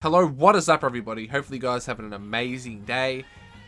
Hello, what is up everybody? Hopefully you guys having an amazing day.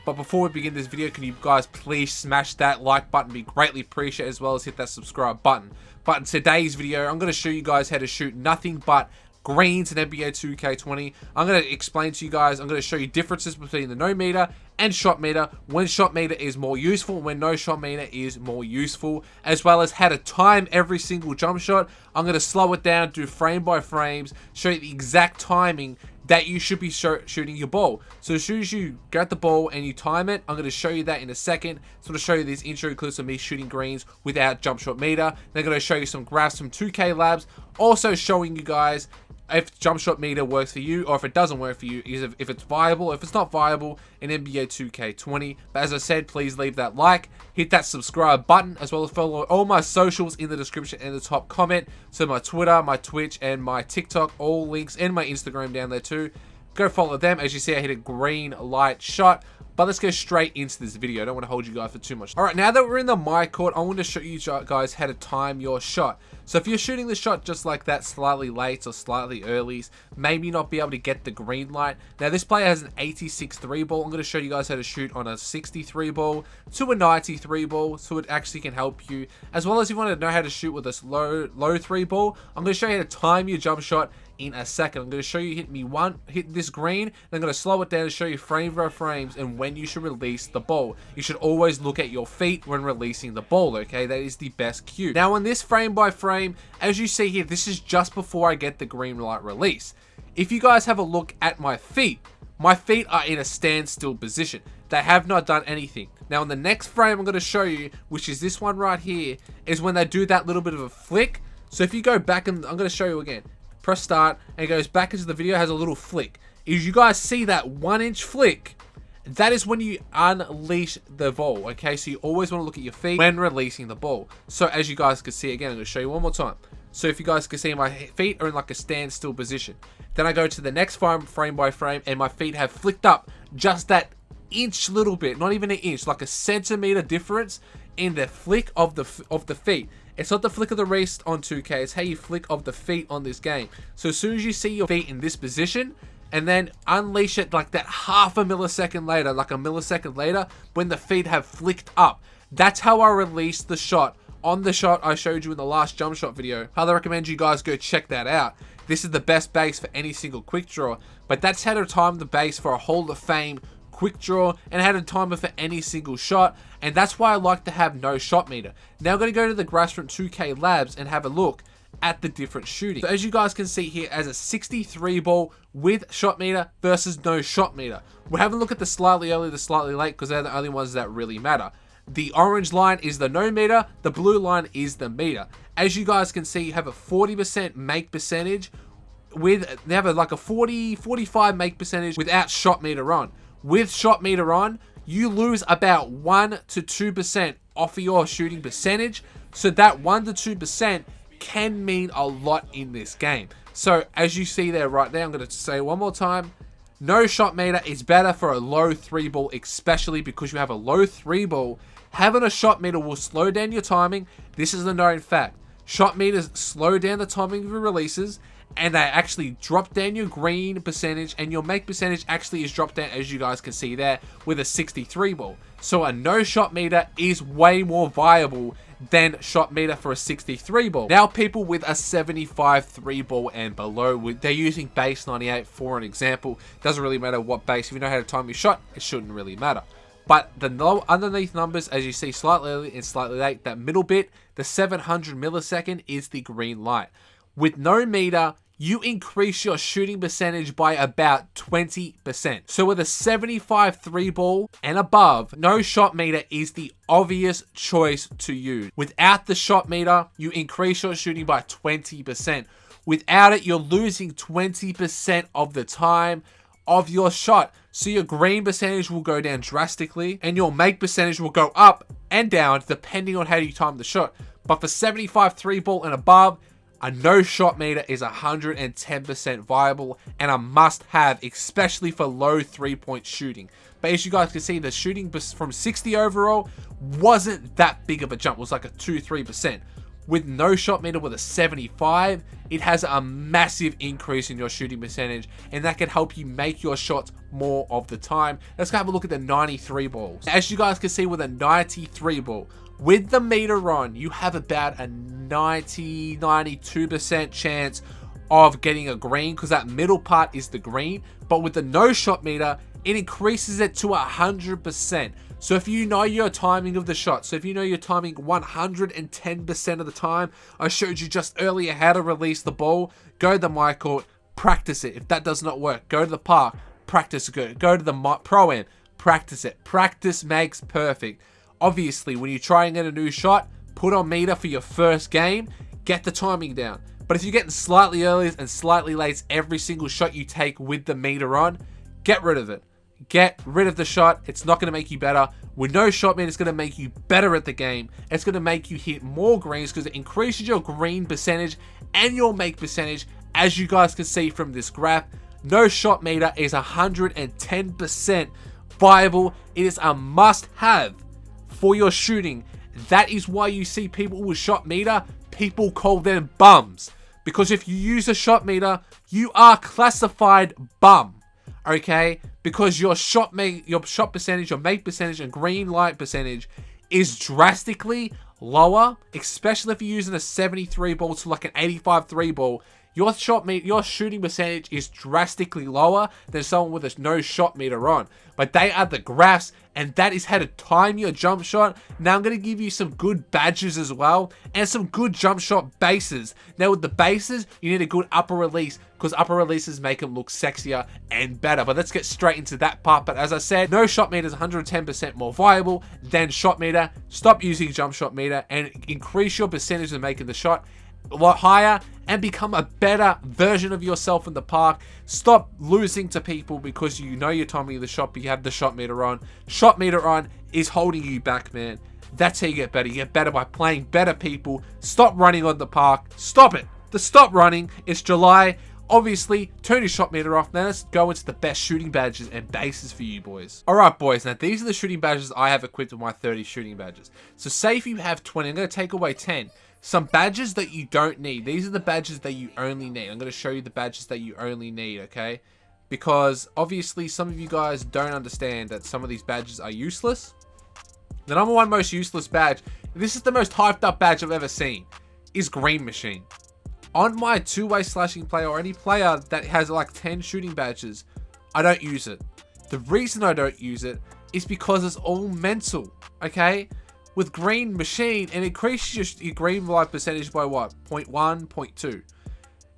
But before we begin this video, can you guys please smash that like button? Be greatly appreciated, as well as hit that subscribe button. But in today's video, I'm going to show you guys how to shoot nothing but greens in NBA2K20. I'm going to explain to you guys, I'm going to show you differences between the no meter and shot meter, when shot meter is more useful, when no shot meter is more useful, as well as how to time every single jump shot. I'm going to slow it down, do frame by frames, show you the exact timing that you should be shooting your ball. So as soon as you get the ball and you time it, I'm going to show you that in a second. So I'm going to show you these intro clips of me shooting greens without jump shot meter. Then I'm going to show you some graphs from 2K Labs, also showing you guys if jump shot meter works for you, or if it doesn't work for you, is if it's viable. If it's not viable in NBA2K20. But as I said, please leave that like, hit that subscribe button, as well as follow all my socials in the description and the top comment. So my Twitter, my Twitch, and my TikTok, all links, and my Instagram down there too. Go follow them. As you see, I hit a green light shot. But let's go straight into this video. I don't want to hold you guys for too much. Alright, now that we're in the my court, I want to show you guys how to time your shot. So if you're shooting the shot just like that, slightly late or slightly early, maybe not be able to get the green light. Now this player has an 86 3 ball. I'm going to show you guys how to shoot on a 63 ball to a 93 ball, so it actually can help you. As well as if you want to know how to shoot with this low 3 ball, I'm going to show you how to time your jump shot in a second. I'm going to show you hit this green, and I'm going to slow it down to show you frame by frames and when you should release the ball. You should always look at your feet when releasing the ball, okay? That is the best cue. Now on this frame by frame, as you see here, this is just before I get the green light release. If you guys have a look at my feet are in a standstill position. They have not done anything. Now in the next frame I'm going to show you, which is this one right here, is when they do that little bit of a flick. So if you go back, and I'm going to show you again. Press start, and it goes back into the video, has a little flick. If you guys see that 1-inch flick, that is when you unleash the ball, okay? So you always want to look at your feet when releasing the ball. So as you guys can see, again, I'm going to show you one more time. So if you guys can see, my feet are in like a standstill position. Then I go to the next frame by frame, and my feet have flicked up just that inch little bit, not even an inch, like a centimeter difference in the flick of the feet. It's not the flick of the wrist on 2K, it's how you flick of the feet on this game. So as soon as you see your feet in this position, and then unleash it like that half a millisecond later, like a millisecond later, when the feet have flicked up. That's how I released the shot on the shot I showed you in the last jump shot video. Highly recommend you guys go check that out. This is the best base for any single quick draw, but that's how to time the base for a Hall of Fame quick draw, and how to time it for any single shot. And that's why I like to have no shot meter. Now I'm going to go to the graphs from 2K Labs and have a look at the different shooting. So as you guys can see here, as a 63 ball with shot meter versus no shot meter. We'll have a look at the slightly early, the slightly late, because they're the only ones that really matter. The orange line is the no meter, the blue line is the meter. As you guys can see, you have a 40% make percentage they have like a 45 make percentage without shot meter on. With shot meter on, you lose about 1 to 2% off of your shooting percentage. So that 1 to 2% can mean a lot in this game. So as you see there right now, I'm going to say one more time. No shot meter is better for a low 3 ball, especially because you have a low 3 ball. Having a shot meter will slow down your timing. This is a known fact. Shot meters slow down the timing of your releases, and they actually drop down your green percentage, and your make percentage actually is dropped down, as you guys can see there, with a 63 ball. So a no shot meter is way more viable than shot meter for a 63 ball. Now people with a 75 3 ball and below, they're using base 98 for an example. Doesn't really matter what base. If you know how to time your shot, it shouldn't really matter. But the underneath numbers, as you see, slightly early and slightly late, that middle bit, the 700 millisecond is the green light. With no meter, you increase your shooting percentage by about 20%. So with a 75 3 ball and above, no shot meter is the obvious choice to use. Without the shot meter, you increase your shooting by 20%. Without it, you're losing 20% of the time of your shot. So your green percentage will go down drastically, and your make percentage will go up and down depending on how you time the shot. But for 75 3 ball and above, a no shot meter is 110% viable and a must have, especially for low 3-point shooting. But as you guys can see, the shooting from 60 overall wasn't that big of a jump. It was like a 2-3%. with no shot meter with a 75, it has a massive increase in your shooting percentage, and that can help you make your shots more of the time. Let's go have a look at the 93 balls. As you guys can see with a 93 ball, with the meter on, you have about a 92% chance of getting a green, because that middle part is the green. But with the no shot meter, it increases it to 100%. So if you know your timing of the shot, so if you know your timing 110% of the time, I showed you just earlier how to release the ball, go to the my court, practice it. If that does not work, go to the park, practice it. Go to the pro-am, practice it. Practice makes perfect. Obviously, when you try and get a new shot, put on meter for your first game, get the timing down. But if you're getting slightly early and slightly late every single shot you take with the meter on, get rid of it. Get rid of the shot. It's not going to make you better. With no shot meter, it's going to make you better at the game. It's going to make you hit more greens because it increases your green percentage and your make percentage. As you guys can see from this graph, no shot meter is 110% viable. It is a must-have for your shooting. That is why you see people with shot meter, people call them bums. Because if you use a shot meter, you are classified bum. Okay? Because your shot percentage, your make percentage, and green light percentage is drastically lower, especially if you're using a 73 ball to like an 85 3 ball. Your shooting percentage is drastically lower than someone with a no shot meter on. But they are the graphs, and that is how to time your jump shot. Now I'm going to give you some good badges as well, and some good jump shot bases. Now with the bases, you need a good upper release, because upper releases make them look sexier and better. But let's get straight into that part. But as I said, no shot meter is 110% more viable than shot meter. Stop using jump shot meter and increase your percentage of making the shot a lot higher and become a better version of yourself in the park. Stop losing to people because you know your timing of the shot, but you have the shot meter on. Shot meter on is holding you back, man. That's how you get better. You get better by playing better people. Stop running on the park. Stop it. Stop running. It's July. Obviously, turn your shot meter off. Now let's go into the best shooting badges and bases for you boys. Alright boys, now these are the shooting badges I have equipped with my 30 shooting badges. So say if you have 20, I'm going to take away 10. Some badges that you don't need. These are the badges that you only need. I'm going to show you the badges that you only need, okay? Because obviously some of you guys don't understand that some of these badges are useless. The number one most useless badge, this is the most hyped up badge I've ever seen, is Green Machine. On my two-way slashing player or any player that has like 10 shooting badges, I don't use it. The reason I don't use it is because it's all mental, okay? With Green Machine, it increases your green light percentage by what? 0.1, 0.2.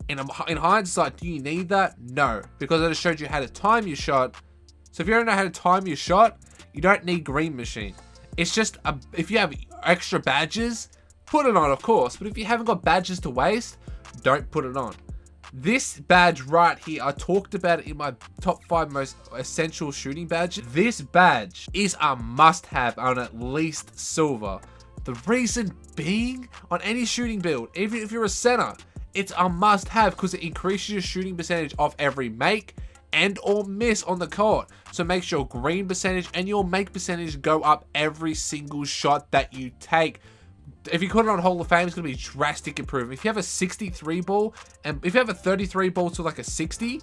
And in hindsight, do you need that? No, because I just showed you how to time your shot. So if you don't know how to time your shot, you don't need Green Machine. It's just, if you have extra badges, put it on, of course. But if you haven't got badges to waste, don't put it on. This badge right here, I talked about it in my top 5 most essential shooting badges. This badge is a must-have on at least silver. The reason being, on any shooting build, even if you're a center, it's a must-have because it increases your shooting percentage of every make and or miss on the court. So make sure your green percentage and your make percentage go up every single shot that you take. If you put it on Hall of Fame, it's going to be drastic improvement. If you have a 63 ball, and if you have a 33 ball to like a 60,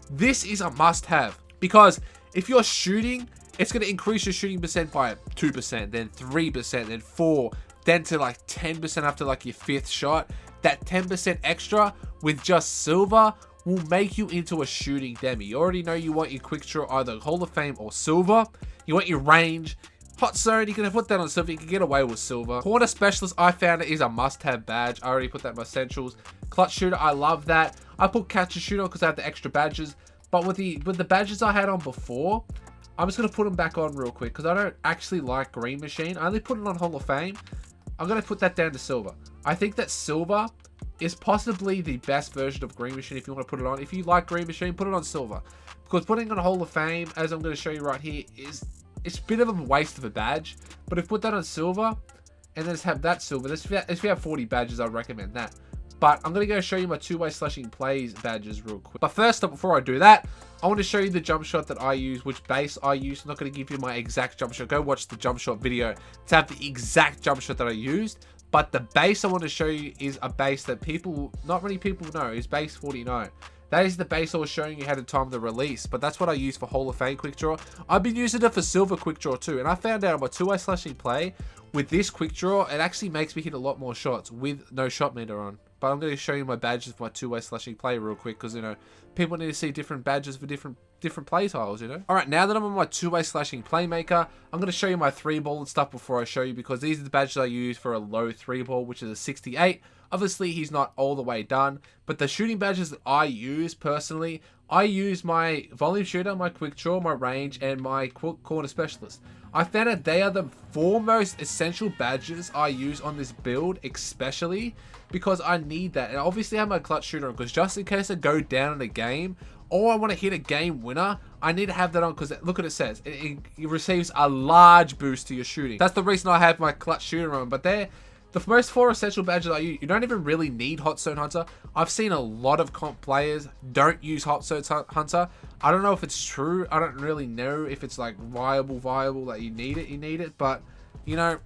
this is a must-have. Because if you're shooting, it's going to increase your shooting percent by 2%, then 3%, then 4%, then to like 10% after like your 5th shot. That 10% extra with just silver will make you into a shooting demi. You already know you want your quick draw either Hall of Fame or silver. You want your range. Hot zone, you can put that on silver. You can get away with silver. Corner specialist, I found it is a must-have badge. I already put that in my essentials. Clutch shooter, I love that. I put catch and shooter because I have the extra badges. But with the badges I had on before, I'm just gonna put them back on real quick because I don't actually like Green Machine. I only put it on Hall of Fame. I'm gonna put that down to silver. I think that silver is possibly the best version of Green Machine if you want to put it on. If you like Green Machine, put it on silver. Because putting on Hall of Fame, as I'm going to show you right here, it's a bit of a waste of a badge. But if you put that on silver, and then just have that silver, if you have 40 badges, I'd recommend that. But I'm going to go show you my two-way slashing plays badges real quick. But first up, before I do that, I want to show you the jump shot that I use, which base I use. I'm not going to give you my exact jump shot. Go watch the jump shot video to have the exact jump shot that I used. But the base I want to show you is a base that not many people know, is base 49. That is the base I was showing you how to time the release, but that's what I use for Hall of Fame quick draw. I've been using it for silver quick draw too, and I found out on my two-way slashing play, with this quick draw, it actually makes me hit a lot more shots with no shot meter on. But I'm going to show you my badges for my two-way slashing play real quick, because, you know, people need to see different badges for different play tiles, you know. Alright, now that I'm on my two-way slashing playmaker, I'm going to show you my 3-ball and stuff before I show you, because these are the badges I use for a low 3-ball, which is a 68. Obviously, he's not all the way done, but the shooting badges that I use personally, I use my volume shooter, my quick draw, my range, and my corner specialist. I found out they are the 4 most essential badges I use on this build, especially because I need that. And obviously I have my clutch shooter on, because just in case I go down in a game, or I want to hit a game winner, I need to have that on, because look what it says. It receives a large boost to your shooting. That's the reason I have my clutch shooter on, but they're the most 4 essential badges I use. You don't even really need Hot Zone Hunter. I've seen a lot of comp players don't use Hot Zone Hunter. I don't know if it's true. I don't really know if it's like viable that you need it. But, you know,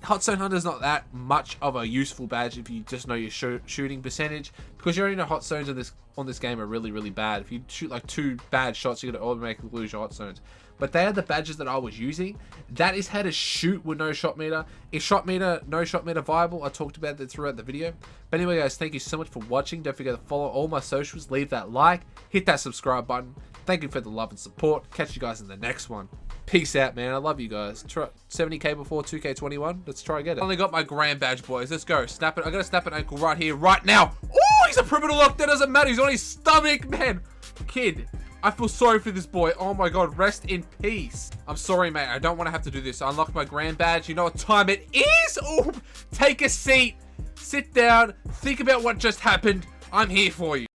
Hot Zone Hunter is not that much of a useful badge if you just know your shooting percentage, because you already know hot zones on this game are really, really bad. If you shoot like 2 bad shots, you're going to automatically lose your hot zones. But they are the badges that I was using. That is how to shoot with no shot meter. Is no shot meter viable? I talked about that throughout the video. But anyway, guys, thank you so much for watching. Don't forget to follow all my socials. Leave that like. Hit that subscribe button. Thank you for the love and support. Catch you guys in the next one. Peace out, man. I love you guys. 70k before 2k21. Let's try and get it. Only got my grand badge, boys. Let's go. Snap it. I gotta snap an ankle right here, right now. Oh, he's a perimeter lock. That doesn't matter. He's on his stomach, man. Kid, I feel sorry for this boy. Oh my god, rest in peace. I'm sorry, mate. I don't want to have to do this. I unlocked my grand badge. You know what time it is? Oh, take a seat. Sit down. Think about what just happened. I'm here for you.